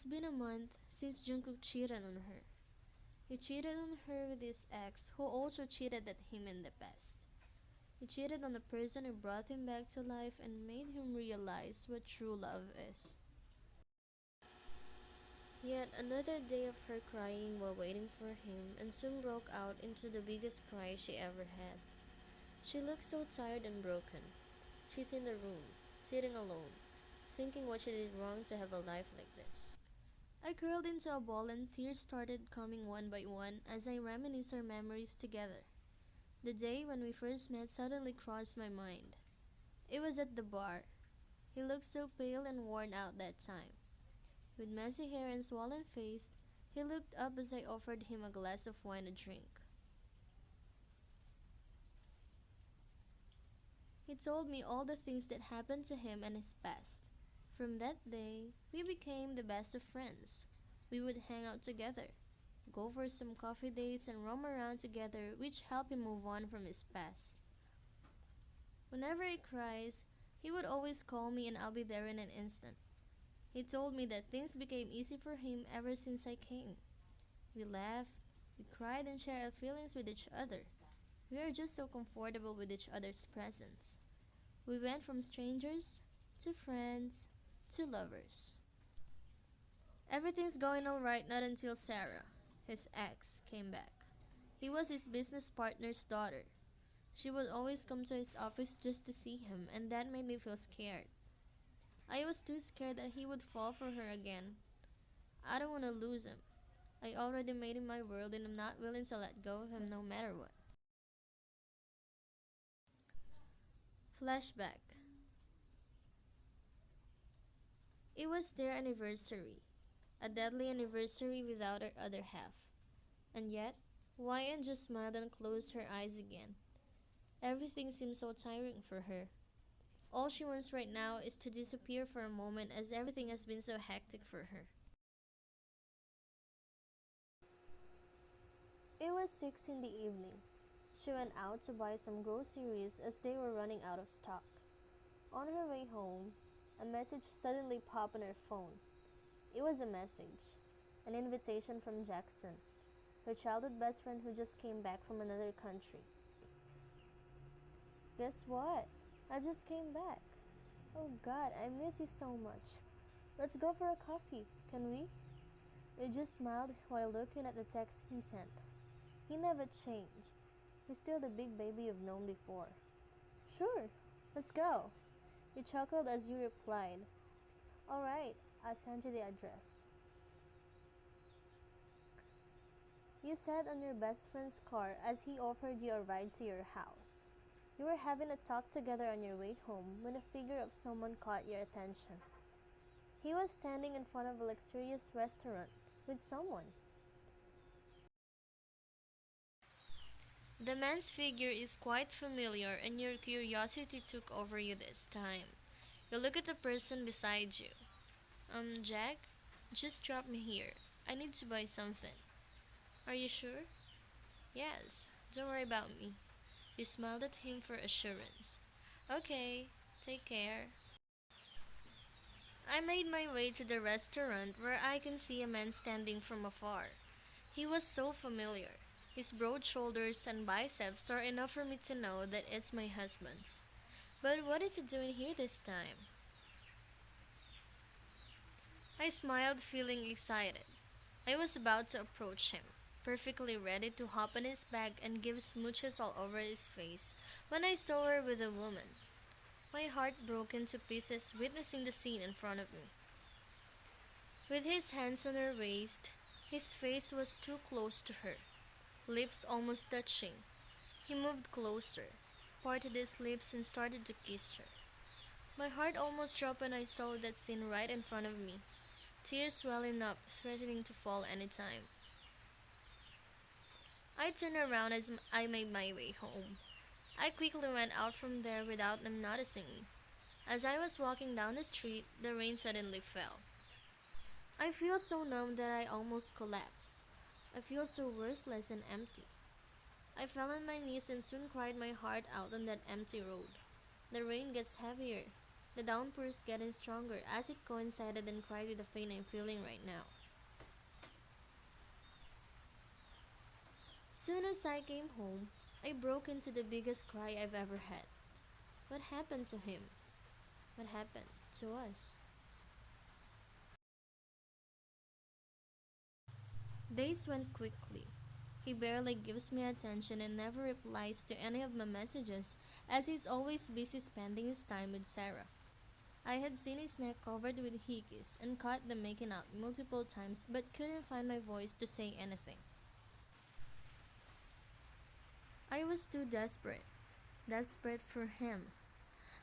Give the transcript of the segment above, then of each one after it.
It's been a month since Jungkook cheated on her. He cheated on her with his ex, who also cheated at him in the past. He cheated on the person who brought him back to life and made him realize what true love is. Yet another day of her crying while waiting for him, and soon broke out into the biggest cry she ever had. She looked so tired and broken. She's in the room, sitting alone, thinking what she did wrong to have a life like this. I curled into a ball and tears started coming one by one as I reminisced our memories together. The day when we first met suddenly crossed my mind. It was at the bar. He looked so pale and worn out that time. With messy hair and swollen face, he looked up as I offered him a glass of wine to drink. He told me all the things that happened to him and his past. From that day, we became the best of friends. We would hang out together, go for some coffee dates, and roam around together, which helped him move on from his past. Whenever he cries, he would always call me and I'll be there in an instant. He told me that things became easy for him ever since I came. We laughed, we cried, and shared our feelings with each other. We are just so comfortable with each other's presence. We went from strangers to friends to lovers. Everything's going alright not until Sarah, his ex, came back. He was his business partner's daughter. She would always come to his office just to see him, and that made me feel scared. I was too scared that he would fall for her again. I don't want to lose him. I already made him my world and I'm not willing to let go of him no matter what. Flashback. It was their anniversary, a deadly anniversary without her other half. And yet, Wyan just smiled and closed her eyes again. Everything seemed so tiring for her. All she wants right now is to disappear for a moment as everything has been so hectic for her. It was 6 in the evening. She went out to buy some groceries as they were running out of stock. On her way home, a message suddenly popped on her phone. It was a message, an invitation from Jackson, her childhood best friend who just came back from another country. Guess what? I just came back. Oh God, I miss you so much. Let's go for a coffee, can we? We just smiled while looking at the text he sent. He never changed. He's still the big baby you've known before. Sure, let's go. You chuckled as you replied. Alright, I'll send you the address. You sat on your best friend's car as he offered you a ride to your house. You were having a talk together on your way home when a figure of someone caught your attention. He was standing in front of a luxurious restaurant with someone. The man's figure is quite familiar and your curiosity took over you this time. You look at the person beside you. Jack, just drop me here. I need to buy something. Are you sure? Yes, don't worry about me. You smiled at him for assurance. Okay, take care. I made my way to the restaurant where I can see a man standing from afar. He was so familiar. His broad shoulders and biceps are enough for me to know that it's my husband's. But what is he doing here this time? I smiled, feeling excited. I was about to approach him, perfectly ready to hop on his back and give smooches all over his face, when I saw her with a woman. My heart broke into pieces witnessing the scene in front of me. With his hands on her waist, his face was too close to her, lips almost touching. He moved closer, parted his lips and started to kiss her. My heart almost dropped when I saw that scene right in front of me, tears welling up, threatening to fall any time. I turned around as I made my way home. I quickly went out from there without them noticing me. As I was walking down the street, the rain suddenly fell. I feel so numb that I almost collapsed. I feel so worthless and empty. I fell on my knees and soon cried my heart out on that empty road. The rain gets heavier. The downpour's getting stronger as it coincided and cried with the pain I'm feeling right now. Soon as I came home, I broke into the biggest cry I've ever had. What happened to him? What happened to us? Days went quickly. He barely gives me attention and never replies to any of my messages as he's always busy spending his time with Sarah. I had seen his neck covered with hickeys and caught them making out multiple times but couldn't find my voice to say anything. I was too desperate. Desperate for him.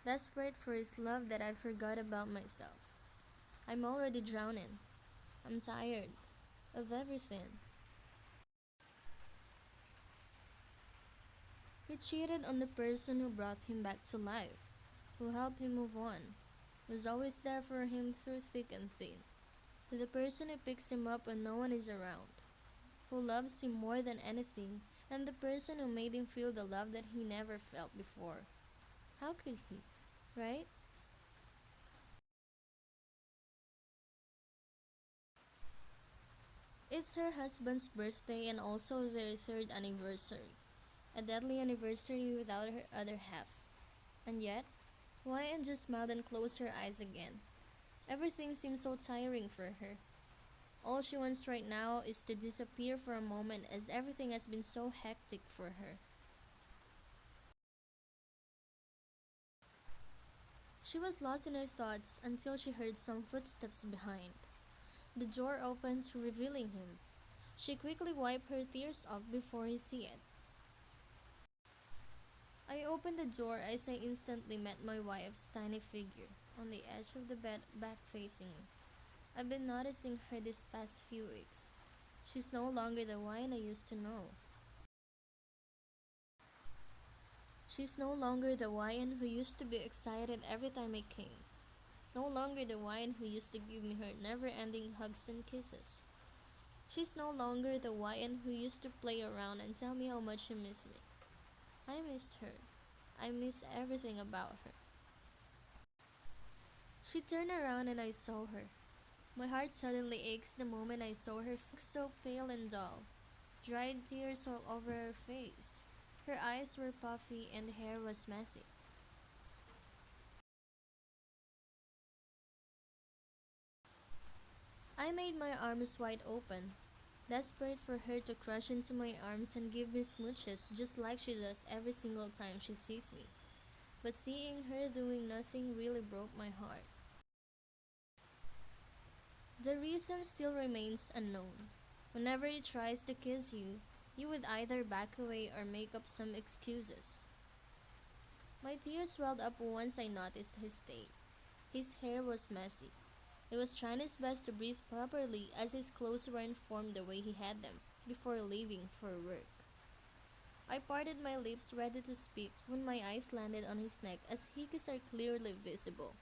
Desperate for his love that I forgot about myself. I'm already drowning. I'm tired of everything. He cheated on the person who brought him back to life, who helped him move on, who's always there for him through thick and thin, to the person who picks him up when no one is around, who loves him more than anything, and the person who made him feel the love that he never felt before. How could he, right? It's her husband's birthday and also their third anniversary, a deadly anniversary without her other half. And yet, Wyan just smiled and closed her eyes again. Everything seems so tiring for her. All she wants right now is to disappear for a moment as everything has been so hectic for her. She was lost in her thoughts until she heard some footsteps behind. The door opens, revealing him. She quickly wiped her tears off before he see it. I opened the door as I instantly met my wife's tiny figure on the edge of the bed back facing me. I've been noticing her this past few weeks. She's no longer the wine I used to know. She's no longer the wine who used to be excited every time I came. No longer the wine who used to give me her never-ending hugs and kisses. She's no longer the wine who used to play around and tell me how much she missed me. I missed her. I miss everything about her. She turned around and I saw her. My heart suddenly aches the moment I saw her so pale and dull, dried tears all over her face. Her eyes were puffy and hair was messy. I made my arms wide open, desperate for her to crush into my arms and give me smooches just like she does every single time she sees me. But seeing her doing nothing really broke my heart. The reason still remains unknown. Whenever he tries to kiss you, you would either back away or make up some excuses. My tears welled up once I noticed his state. His hair was messy. He was trying his best to breathe properly as his clothes weren't formed the way he had them before leaving for work. I parted my lips ready to speak when my eyes landed on his neck as hickeys are clearly visible.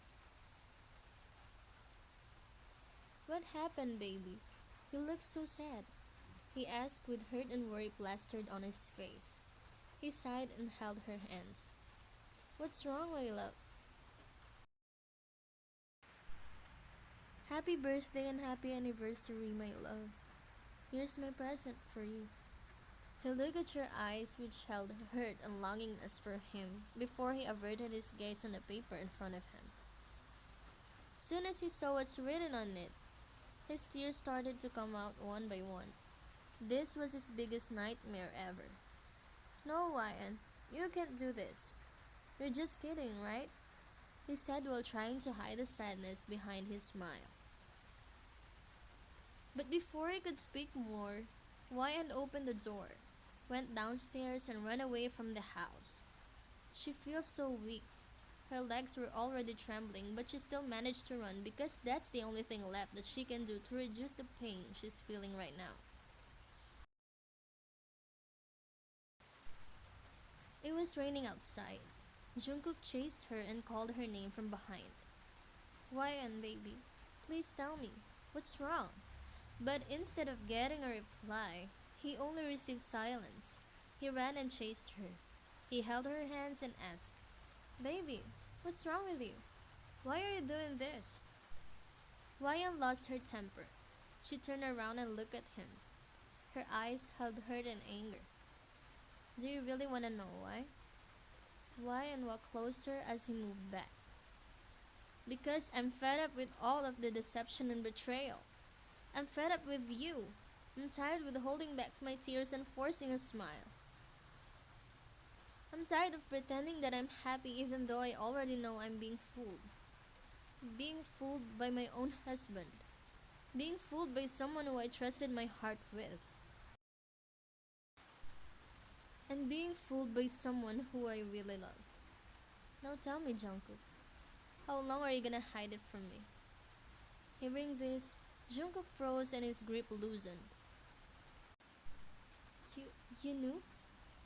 What happened, baby? You look so sad, he asked with hurt and worry plastered on his face. He sighed and held her hands. What's wrong, my love? Happy birthday and happy anniversary, my love. Here's my present for you. He looked at her eyes which held hurt and longingness for him before he averted his gaze on the paper in front of him. Soon as he saw what's written on it, his tears started to come out one by one. This was his biggest nightmare ever. No, Wyan, you can't do this. You're just kidding, right? He said while trying to hide the sadness behind his smile. But before he could speak more, Wyan opened the door, went downstairs and ran away from the house. She feels so weak. Her legs were already trembling, but she still managed to run because that's the only thing left that she can do to reduce the pain she's feeling right now. It was raining outside. Jungkook chased her and called her name from behind. Wyan, baby, please tell me, what's wrong? But instead of getting a reply, he only received silence. He ran and chased her. He held her hands and asked, Baby, what's wrong with you? Why are you doing this? Wyan lost her temper. She turned around and looked at him. Her eyes held hurt and anger. Do you really want to know why? Wyan walked closer as he moved back. Because I'm fed up with all of the deception and betrayal. I'm fed up with you. I'm tired with holding back my tears and forcing a smile. I'm tired of pretending that I'm happy even though I already know I'm being fooled. Being fooled by my own husband. Being fooled by someone who I trusted my heart with. And being fooled by someone who I really love. Now tell me, Jungkook, how long are you gonna hide it from me? Hearing this, Jungkook froze and his grip loosened. You, you knew?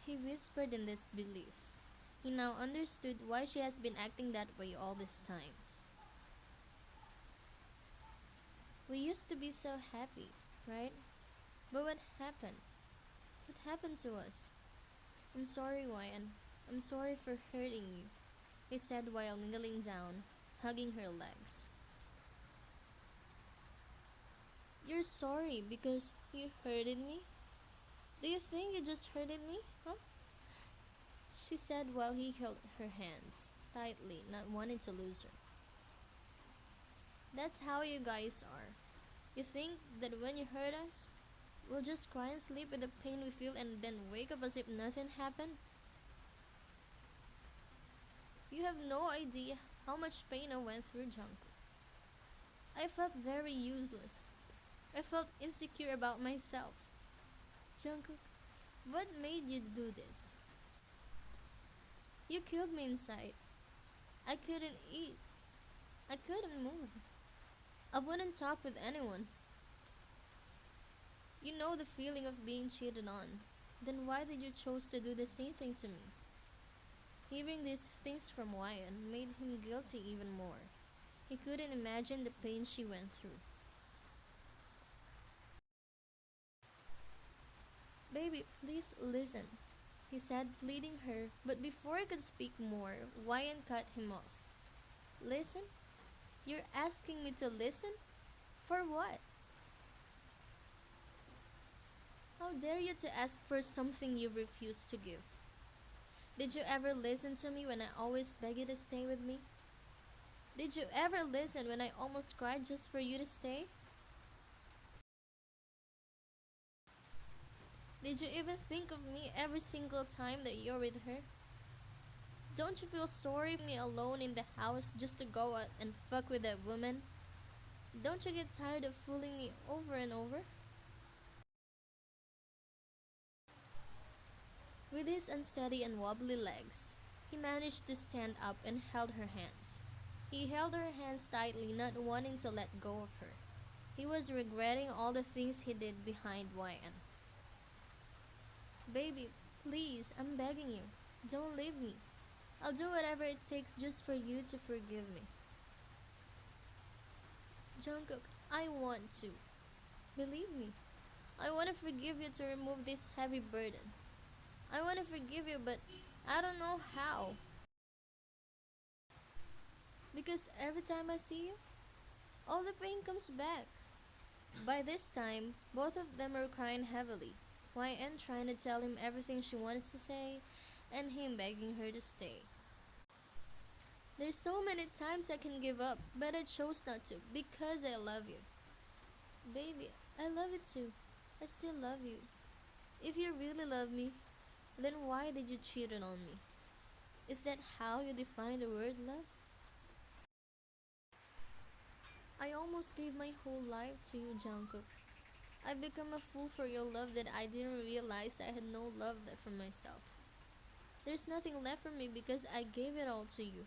He whispered in disbelief. He now understood why she has been acting that way all these times. We used to be so happy, right? But what happened? What happened to us? I'm sorry, Wyan. I'm sorry for hurting you, he said while kneeling down, hugging her legs. You're sorry because you hurted me? Do you think you just hurted me, huh? She said while he held her hands tightly, not wanting to lose her. That's how you guys are. You think that when you hurt us, we'll just cry and sleep with the pain we feel and then wake up as if nothing happened? You have no idea how much pain I went through, Jungkook. I felt very useless. I felt insecure about myself. Jungkook, what made you do this? You killed me inside. I couldn't eat. I couldn't move. I wouldn't talk with anyone. You know the feeling of being cheated on. Then why did you choose to do the same thing to me? Hearing these things from Wyan made him guilty even more. He couldn't imagine the pain she went through. Baby, please listen, he said, pleading her, but before he could speak more, Wyan cut him off. Listen? You're asking me to listen? For what? How dare you to ask for something you refuse to give? Did you ever listen to me when I always beg you to stay with me? Did you ever listen when I almost cried just for you to stay? Did you even think of me every single time that you're with her? Don't you feel sorry for me alone in the house just to go out and fuck with that woman? Don't you get tired of fooling me over and over? With his unsteady and wobbly legs, he managed to stand up and held her hands. He held her hands tightly, not wanting to let go of her. He was regretting all the things he did behind Wyan. Baby, please, I'm begging you. Don't leave me. I'll do whatever it takes just for you to forgive me. Jungkook, I want to. Believe me, I want to forgive you to remove this heavy burden. I want to forgive you, but I don't know how. Because every time I see you, all the pain comes back. By this time, both of them are crying heavily. Wyan trying to tell him everything she wants to say, and him begging her to stay. There's so many times I can give up, but I chose not to because I love you. Baby, I love you too. I still love you. If you really love me, then why did you cheat on me? Is that how you define the word love? I almost gave my whole life to you, Jungkook. I've become a fool for your love that I didn't realize I had no love left for myself. There's nothing left for me because I gave it all to you.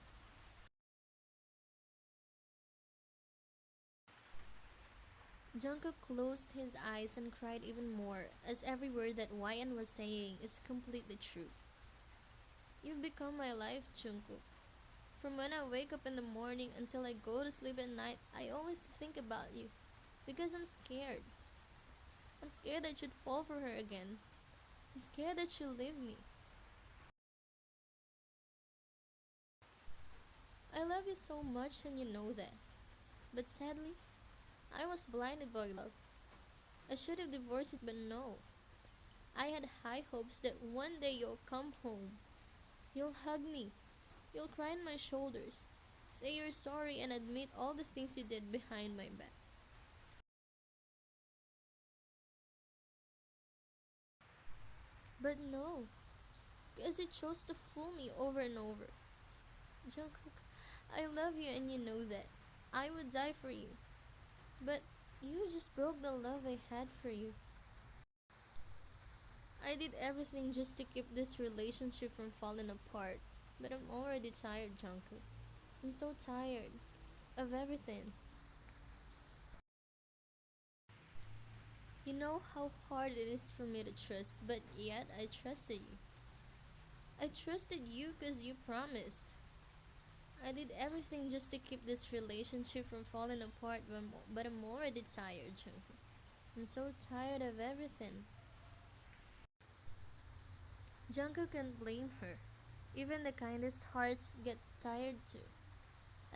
Jungkook closed his eyes and cried even more, as every word that Wyan was saying is completely true. You've become my life, Jungkook. From when I wake up in the morning until I go to sleep at night, I always think about you, because I'm scared. I'm scared that you'd fall for her again. I'm scared that she'll leave me. I love you so much and you know that. But sadly, I was blinded by love. I should have divorced it, but no. I had high hopes that one day you'll come home. You'll hug me. You'll cry on my shoulders. Say you're sorry and admit all the things you did behind my back. But no, because you chose to fool me over and over. Jungkook, I love you and you know that. I would die for you. But you just broke the love I had for you. I did everything just to keep this relationship from falling apart. But I'm already tired, Jungkook. I'm so tired of everything. You know how hard it is for me to trust, but yet I trusted you. I trusted you because you promised. I did everything just to keep this relationship from falling apart, but I'm already tired, Jungkook. I'm so tired of everything. Jungkook can blame her. Even the kindest hearts get tired too.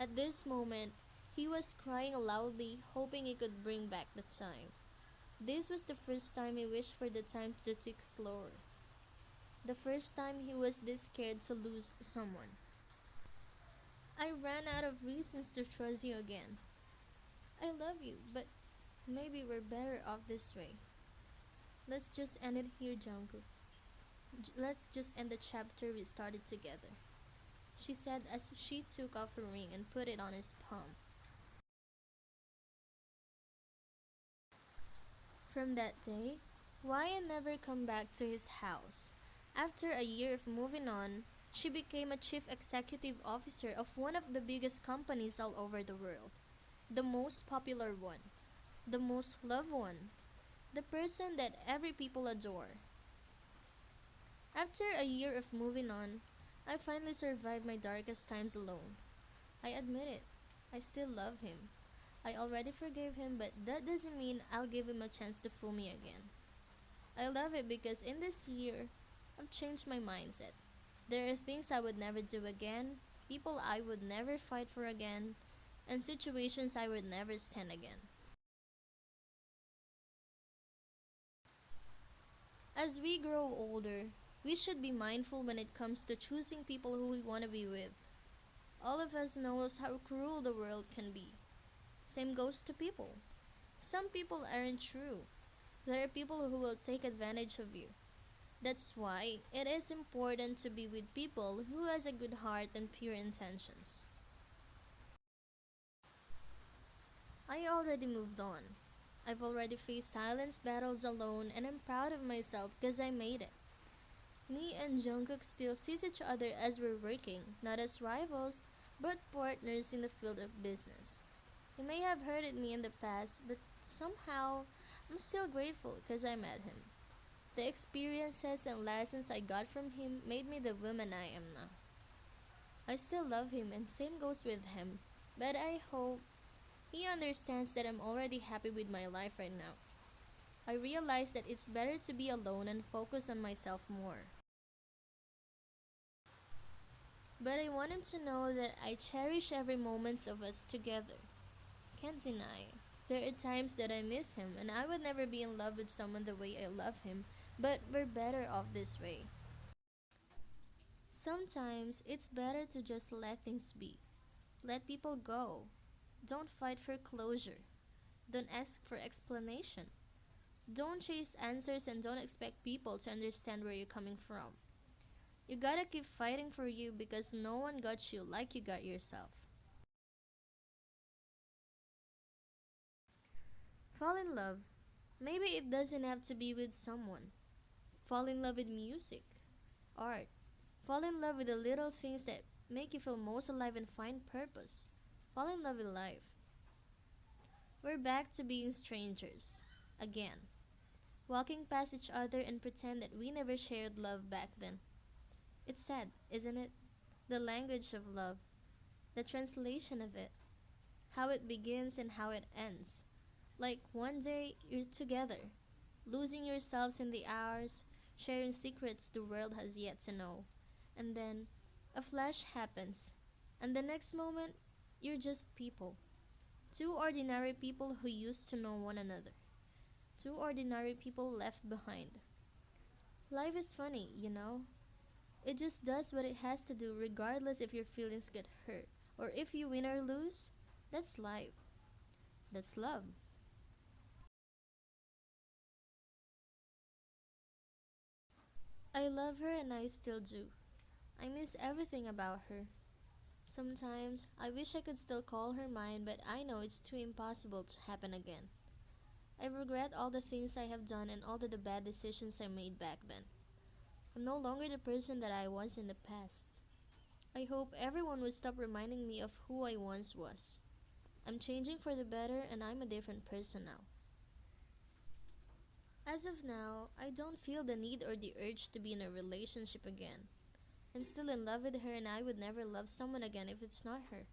At this moment, he was crying loudly, hoping he could bring back the time. This was the first time he wished for the time to tick slower. The first time he was this scared to lose someone. I ran out of reasons to trust you again. I love you, but maybe we're better off this way. Let's just end it here, Jungkook. Let's just end the chapter we started together, she said as she took off her ring and put it on his palm. From that day, Wyatt never come back to his house. After a year of moving on, she became a chief executive officer of one of the biggest companies all over the world. The most popular one, the most loved one, the person that every people adore. After a year of moving on, I finally survived my darkest times alone. I admit it, I still love him. I already forgave him, but that doesn't mean I'll give him a chance to fool me again. I love it because in this year, I've changed my mindset. There are things I would never do again, people I would never fight for again, and situations I would never stand again. As we grow older, we should be mindful when it comes to choosing people who we want to be with. All of us knows how cruel the world can be. Same goes to people. Some people aren't true. There are people who will take advantage of you. That's why it is important to be with people who has a good heart and pure intentions. I already moved on. I've already faced silence battles alone and I'm proud of myself because I made it. Me and Jungkook still sees each other as we're working, not as rivals, but partners in the field of business. He may have hurted me in the past, but somehow I'm still grateful because I met him. The experiences and lessons I got from him made me the woman I am now. I still love him and same goes with him, but I hope he understands that I'm already happy with my life right now. I realize that it's better to be alone and focus on myself more. But I want him to know that I cherish every moment of us together. Can't deny. There are times that I miss him and I would never be in love with someone the way I love him, but we're better off this way. Sometimes it's better to just let things be. Let people go. Don't fight for closure. Don't ask for explanation. Don't chase answers and don't expect people to understand where you're coming from. You gotta keep fighting for you because no one got you like you got yourself. Fall in love. Maybe it doesn't have to be with someone. Fall in love with music, art. Fall in love with the little things that make you feel most alive and find purpose. Fall in love with life. We're back to being strangers. Again. Walking past each other and pretend that we never shared love back then. It's sad, isn't it? The language of love. The translation of it. How it begins and how it ends. Like one day you're together, losing yourselves in the hours, sharing secrets the world has yet to know. And then a flash happens. And the next moment, you're just people. Two ordinary people who used to know one another. Two ordinary people left behind. Life is funny, you know? It just does what it has to do regardless if your feelings get hurt or if you win or lose. That's life. That's love. I love her and I still do. I miss everything about her. Sometimes I wish I could still call her mine, but I know it's too impossible to happen again. I regret all the things I have done and all the bad decisions I made back then. I'm no longer the person that I was in the past. I hope everyone would stop reminding me of who I once was. I'm changing for the better and I'm a different person now. As of now, I don't feel the need or the urge to be in a relationship again. I'm still in love with her and I would never love someone again if it's not her.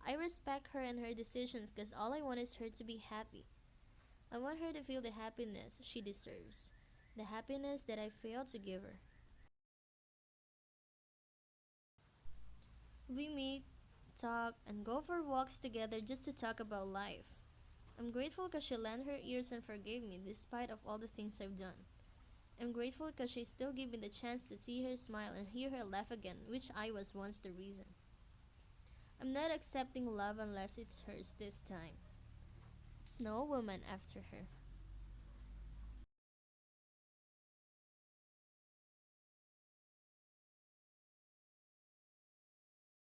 I respect her and her decisions because all I want is her to be happy. I want her to feel the happiness she deserves, the happiness that I failed to give her. We meet, talk, and go for walks together just to talk about life. I'm grateful because she lent her ears and forgave me despite of all the things I've done. I'm grateful because she still gave me the chance to see her smile and hear her laugh again, which I was once the reason. I'm not accepting love unless it's hers this time. It's no woman after her.